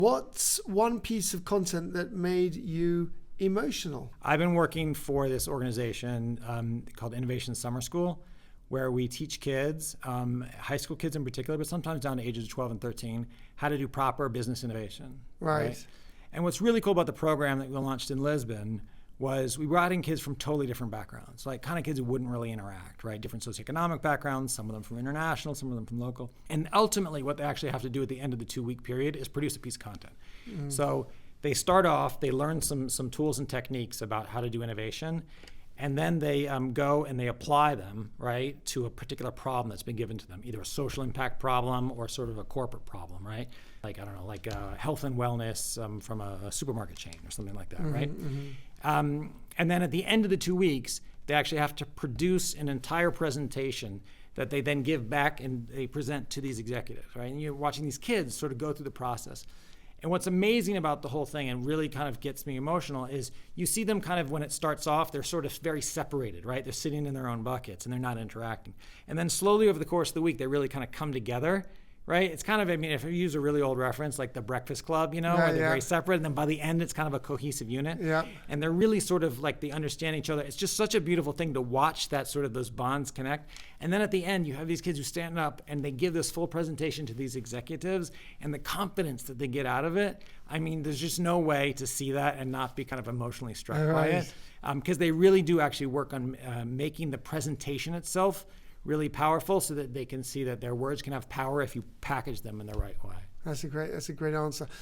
What's one piece of content that made you emotional? I've been working for this organization called Innovation Summer School, where we teach kids, high school kids in particular, but sometimes down to ages of 12 and 13, how to do proper business innovation. Right. And what's really cool about the program that we launched in Lisbon was we brought in kids from totally different backgrounds, like kind of kids who wouldn't really interact, right? Different socioeconomic backgrounds, some of them from international, some of them from local. And ultimately what they actually have to do at the end of the 2-week period is produce a piece of content. So they start off, they learn some tools and techniques about how to do innovation, and then they go and they apply them, right, to a particular problem that's been given to them, either a social impact problem or sort of a corporate problem, right? Like, I don't know, like health and wellness from a supermarket chain or something like that, right? And then at the end of the 2 weeks, they actually have to produce an entire presentation that they then give back and they present to these executives, right? And you're watching these kids sort of go through the process. And what's amazing about the whole thing and really kind of gets me emotional is you see them kind of when it starts off, they're sort of very separated, right? They're sitting in their own buckets and they're not interacting. And then slowly over the course of the week, they really kind of come together, right? It's kind of, I mean, if you use a really old reference like the Breakfast Club, you know, where they're very separate, and then by the end, it's kind of a cohesive unit. Yeah. And they're really sort of like they understand each other. It's just such a beautiful thing to watch that sort of those bonds connect. And then at the end, you have these kids who stand up and they give this full presentation to these executives, and the confidence that they get out of it. I mean, there's just no way to see that and not be kind of emotionally struck by it. Because they really do actually work on making the presentation itself really powerful so that they can see that their words can have power if you package them in the right way. That's a great answer.